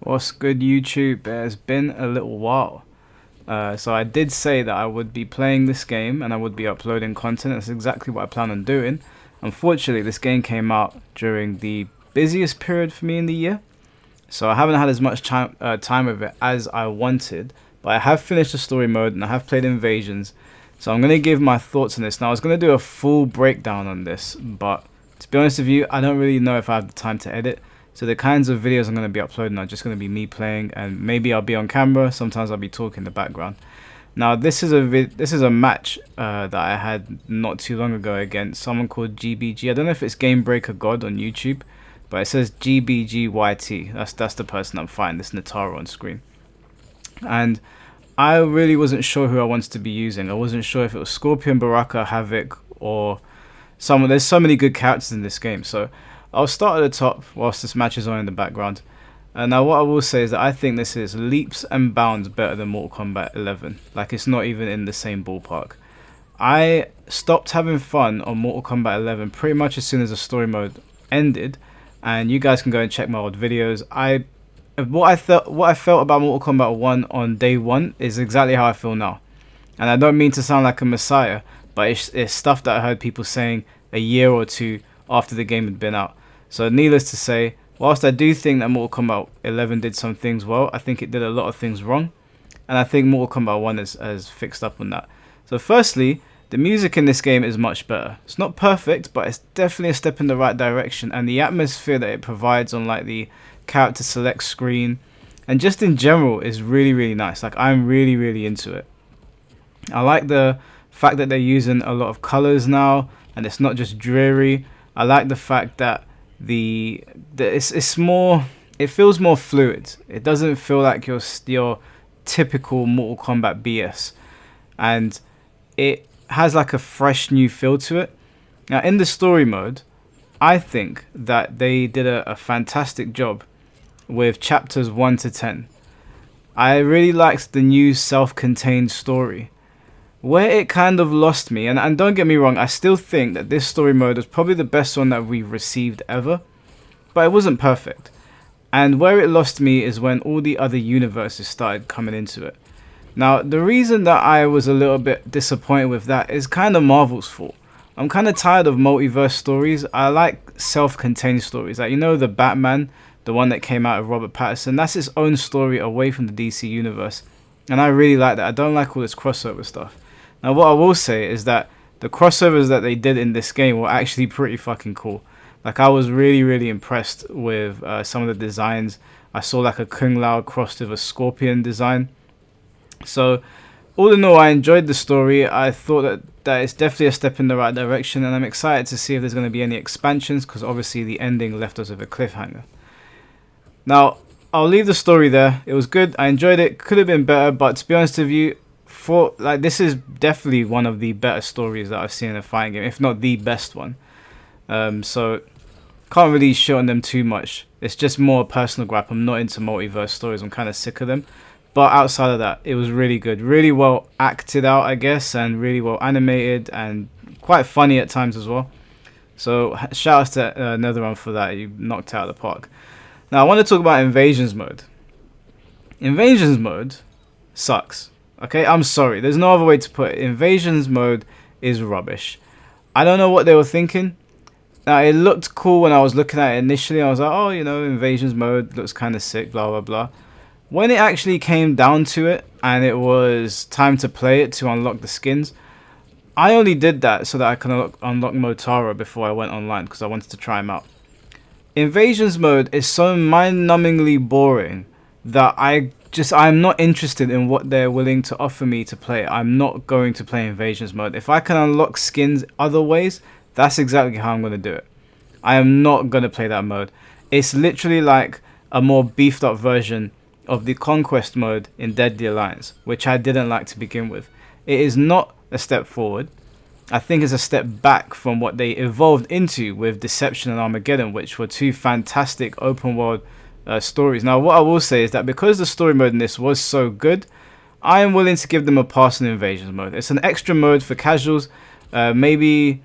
What's good, YouTube? It's been a little while. So I did say that I would be playing this game and I would be uploading content. That's exactly what I plan on doing. Unfortunately, this game came out during the busiest period for me in the year, so I haven't had as much time with it as I wanted. But I have finished the story mode and I have played Invasions. So I'm going to give my thoughts on this. Now I was going to do a full breakdown on this, but to be honest with you, I don't really know if I have the time to edit. So the kinds of videos I'm going to be uploading are just going to be me playing, and maybe I'll be on camera. Sometimes I'll be talking in the background. Now this is a match that I had not too long ago against someone called GBG. I don't know if it's Game Breaker God on YouTube, but it says GBGYT. That's the person I'm fighting. This Natara on screen, and I really wasn't sure who I wanted to be using. I wasn't sure if it was Scorpion, Baraka, Havoc, or someone. There's so many good characters in this game, so I'll start at the top whilst this match is on in the background. And now what I will say is that I think this is leaps and bounds better than Mortal Kombat 11. Like, it's not even in the same ballpark. I stopped having fun on Mortal Kombat 11 pretty much as soon as the story mode ended, and you guys can go and check my old videos. What I felt about Mortal Kombat 1 on day one is exactly how I feel now. And I don't mean to sound like a messiah, but it's stuff that I heard people saying a year or two after the game had been out. So needless to say, whilst I do think that Mortal Kombat 11 did some things well, I think it did a lot of things wrong. And I think Mortal Kombat 1 has fixed up on that. So firstly, the music in this game is much better. It's not perfect, but it's definitely a step in the right direction. And the atmosphere that it provides on like the character select screen, and just in general, is really, really nice. Like, I'm really, really into it. I like the fact that they're using a lot of colors now, and it's not just dreary. I like the fact that it's more, it feels more fluid. It doesn't feel like your typical Mortal Kombat BS, and it has like a fresh new feel to it. Now in the story mode, I think that they did a fantastic job with chapters 1 to 10. I really liked the new self-contained story. Where it kind of lost me, and don't get me wrong, I still think that this story mode is probably the best one that we've received ever, but it wasn't perfect. And where it lost me is when all the other universes started coming into it. Now, the reason that I was a little bit disappointed with that is kind of Marvel's fault. I'm kind of tired of multiverse stories. I like self-contained stories. Like, you know, the Batman, the one that came out of Robert Pattinson, that's its own story away from the DC universe. And I really like that. I don't like all this crossover stuff. Now, what I will say is that the crossovers that they did in this game were actually pretty fucking cool. Like, I was really, really impressed with some of the designs. I saw like a Kung Lao crossed with a Scorpion design. So, all in all, I enjoyed the story. I thought that it's definitely a step in the right direction, and I'm excited to see if there's going to be any expansions, because obviously the ending left us with a cliffhanger. Now, I'll leave the story there. It was good. I enjoyed it. Could have been better, but to be honest with you, this is definitely one of the better stories that I've seen in a fighting game, if not the best one. So can't really shit on them too much. It's just more personal gripe. I'm not into multiverse stories. I'm kind of sick of them. But outside of that, it was really good, really well acted out, I guess, and really well animated, and quite funny at times as well. So shout out to Netherrealm for that. You knocked it out of the park. Now I want to talk about Invasions mode. Invasions mode sucks. Okay, I'm sorry. There's no other way to put it. Invasions mode is rubbish. I don't know what they were thinking. Now, it looked cool when I was looking at it initially. I was like, oh, you know, Invasions mode looks kind of sick, blah, blah, blah. When it actually came down to it, and it was time to play it to unlock the skins, I only did that so that I can unlock Motara before I went online, because I wanted to try him out. Invasions mode is so mind-numbingly boring that I'm not interested in what they're willing to offer me to play. I'm not going to play Invasions mode. If I can unlock skins other ways, that's exactly how I'm going to do it. I am not going to play that mode. It's literally like a more beefed up version of the Conquest mode in Deadly Alliance, which I didn't like to begin with. It is not a step forward. I think it's a step back from what they evolved into with Deception and Armageddon, which were two fantastic open world stories. Now, what I will say is that because the story mode in this was so good, I am willing to give them a pass in Invasions mode. It's an extra mode for casuals. Maybe,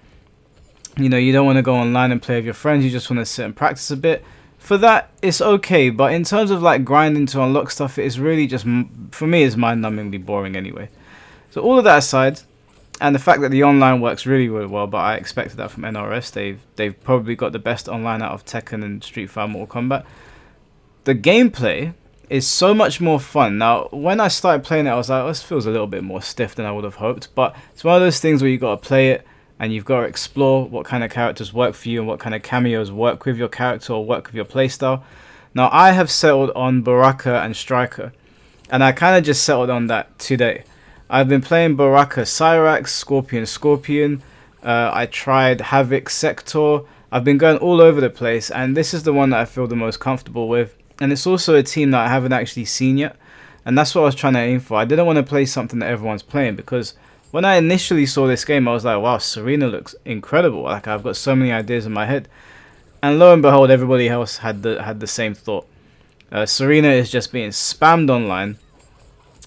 you know, you don't want to go online and play with your friends. You just want to sit and practice a bit. for that, it's okay. But in terms of like grinding to unlock stuff, it's really just, for me, it's mind-numbingly boring anyway. So all of that aside, and the fact that the online works really, really well, but I expected that from NRS. They've probably got the best online out of Tekken and Street Fighter Mortal Kombat. The gameplay is so much more fun. Now, when I started playing it, I was like, oh, this feels a little bit more stiff than I would have hoped. But it's one of those things where you got to play it and you've got to explore what kind of characters work for you and what kind of cameos work with your character or work with your playstyle. Now, I have settled on Baraka and Striker, and I kind of just settled on that today. I've been playing Baraka Cyrax, Scorpion. I tried Havoc Sector. I've been going all over the place, and this is the one that I feel the most comfortable with. And it's also a team that I haven't actually seen yet, and that's what I was trying to aim for. I didn't want to play something that everyone's playing, because when I initially saw this game, I was like, wow, Serena looks incredible. Like, I've got so many ideas in my head. And lo and behold, everybody else had the same thought. Serena is just being spammed online.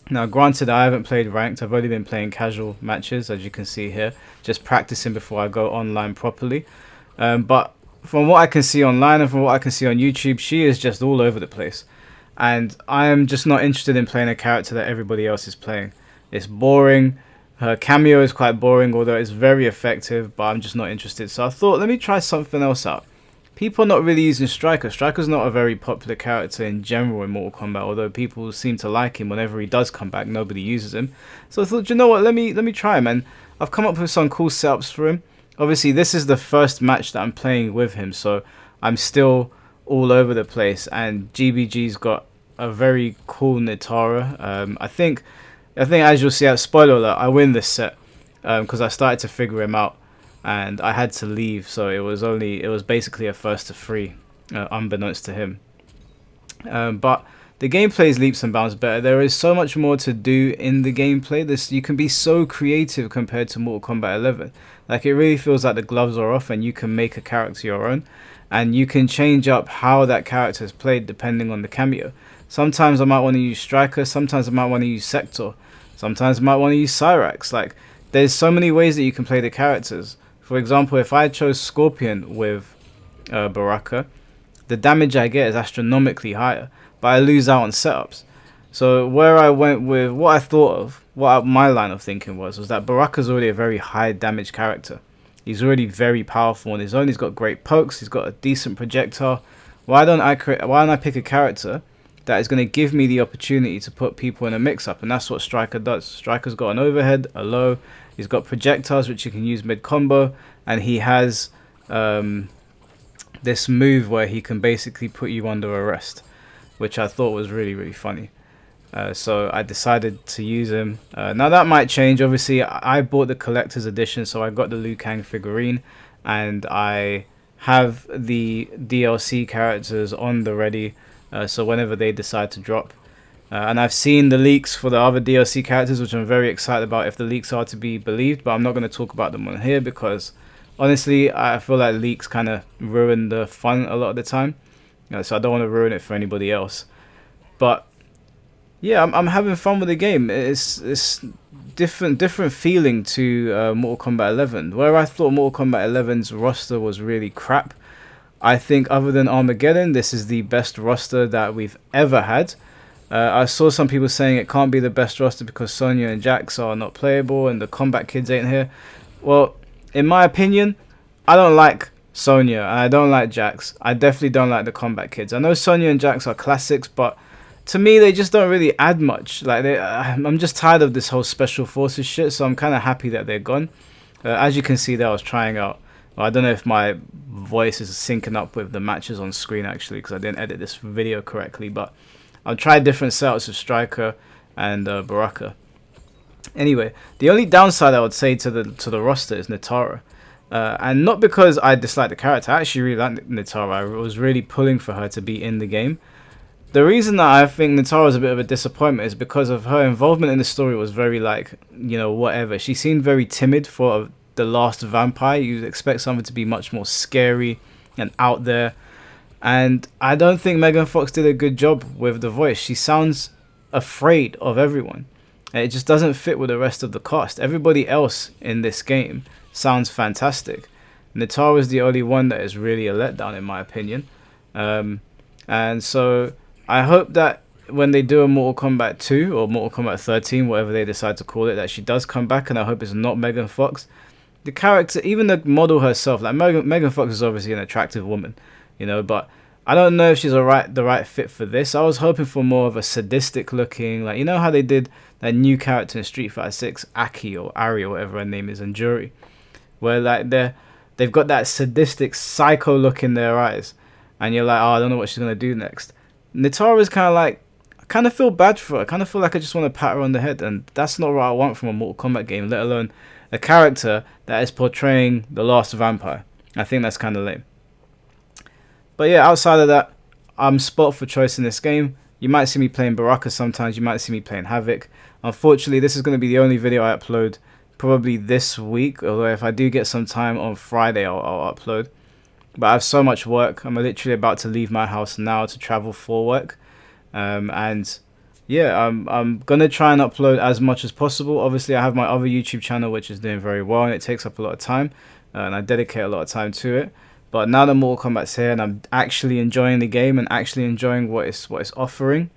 Now, granted, I haven't played ranked. I've only been playing casual matches, as you can see here, just practicing before I go online properly. But from what I can see online and from what I can see on YouTube, she is just all over the place. And I am just not interested in playing a character that everybody else is playing. It's boring. Her cameo is quite boring, although it's very effective, but I'm just not interested. So I thought, let me try something else out. People are not really using Striker. Striker's not a very popular character in general in Mortal Kombat, although people seem to like him. Whenever he does come back, nobody uses him. So I thought, you know what, let me try him. And I've come up with some cool setups for him. Obviously, this is the first match that I'm playing with him, so I'm still all over the place. And GBG's got a very cool Nitara. I think as you'll see, spoiler alert, I win this set because I started to figure him out, and I had to leave. So it was basically a first to three, unbeknownst to him. But the gameplay is leaps and bounds better. There is so much more to do in the gameplay. You can be so creative compared to Mortal Kombat 11. Like, it really feels like the gloves are off and you can make a character your own. And you can change up how that character is played depending on the cameo. Sometimes I might want to use Striker. Sometimes I might want to use Sector. Sometimes I might want to use Cyrax. Like, there's so many ways that you can play the characters. For example, if I chose Scorpion with Baraka, the damage I get is astronomically higher, but I lose out on setups. So where I went with what I thought of, my line of thinking was that Baraka's already a very high damage character. He's already very powerful on his own. He's got great pokes. He's got a decent projectile. Why don't I pick a character that is going to give me the opportunity to put people in a mix-up? And that's what Striker does. Striker's got an overhead, a low. He's got projectiles which you can use mid-combo, and he has this move where he can basically put you under arrest, which I thought was really, really funny. So I decided to use him. Now that might change. Obviously, I bought the collector's edition, so I got the Liu Kang figurine, and I have the DLC characters on the ready, so whenever they decide to drop. And I've seen the leaks for the other DLC characters, which I'm very excited about if the leaks are to be believed, but I'm not going to talk about them on here because honestly, I feel like leaks kind of ruin the fun a lot of the time. So I don't want to ruin it for anybody else. But yeah, I'm having fun with the game. It's different feeling to Mortal Kombat 11. Where I thought Mortal Kombat 11's roster was really crap, I think other than Armageddon, this is the best roster that we've ever had. I saw some people saying it can't be the best roster because Sonya and Jax are not playable and the combat kids ain't here. Well, in my opinion, I don't like Sonya and I don't like Jax. I definitely don't like the combat kids. I know Sonya and Jax are classics, but to me, they just don't really add much. Like, I'm just tired of this whole special forces shit, so I'm kind of happy that they're gone. As you can see there, I was trying out. Well, I don't know if my voice is syncing up with the matches on screen, actually, because I didn't edit this video correctly. But I've tried different setups of Striker and Baraka. Anyway, the only downside I would say to the roster is Nitara. And not because I dislike the character. I actually really like Nitara. I was really pulling for her to be in the game. The reason that I think Nitara is a bit of a disappointment is because of her involvement in the story was very, like, you know, whatever. She seemed very timid for the last vampire. You'd expect something to be much more scary and out there. And I don't think Megan Fox did a good job with the voice. She sounds afraid of everyone. And it just doesn't fit with the rest of the cast. Everybody else in this game sounds fantastic. Nitara is the only one that is really a letdown, in my opinion. And so I hope that when they do a Mortal Kombat 2 or Mortal Kombat 13, whatever they decide to call it, that she does come back, and I hope it's not Megan Fox. The character, even the model herself, like Megan Fox is obviously an attractive woman, you know, but I don't know if she's the right fit for this. I was hoping for more of a sadistic looking, like, you know how they did that new character in Street Fighter 6, Aki or Ari or whatever her name is, and Jury, where like they've got that sadistic psycho look in their eyes, and you're like, oh, I don't know what she's gonna do next. Nitara's kind of like, I kind of feel bad for her. I kind of feel like I just want to pat her on the head, and that's not what I want from a Mortal Kombat game, let alone a character that is portraying the last vampire. I think that's kind of lame. But yeah, outside of that, I'm spot for choice in this game. You might see me playing Baraka sometimes, you might see me playing Havoc. Unfortunately, this is going to be the only video I upload probably this week, although if I do get some time on Friday, I'll upload. But I have so much work. I'm literally about to leave my house now to travel for work. And yeah, I'm going to try and upload as much as possible. Obviously, I have my other YouTube channel, which is doing very well, and it takes up a lot of time. And I dedicate a lot of time to it. But now that Mortal Kombat's here and I'm actually enjoying the game and actually enjoying what it's offering,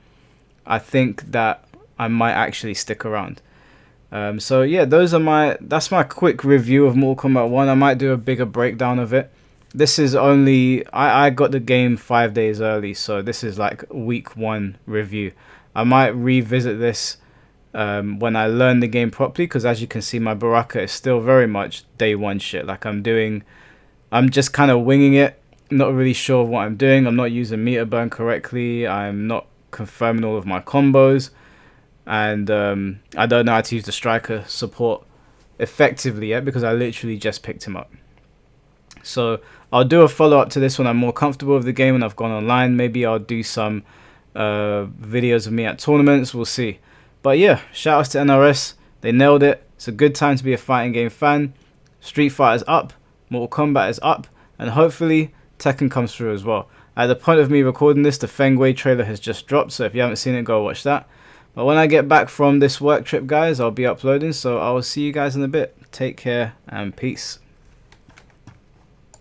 I think that I might actually stick around. So yeah, that's my quick review of Mortal Kombat 1. I might do a bigger breakdown of it. This is only, I got the game 5 days early, so this is like week 1 review. I might revisit this when I learn the game properly, because as you can see, my Baraka is still very much day 1 shit. Like I'm just kind of winging it, not really sure of what I'm doing. I'm not using meter burn correctly. I'm not confirming all of my combos. And I don't know how to use the striker support effectively yet, because I literally just picked him up. So I'll do a follow-up to this when I'm more comfortable with the game and I've gone online. Maybe I'll do some videos of me at tournaments. We'll see. But yeah, shout outs to NRS. They nailed it. It's a good time to be a fighting game fan. Street Fighter's up. Mortal Kombat is up. And hopefully Tekken comes through as well. At the point of me recording this, the Fengway trailer has just dropped. So if you haven't seen it, go watch that. But when I get back from this work trip, guys, I'll be uploading. So I will see you guys in a bit. Take care and peace.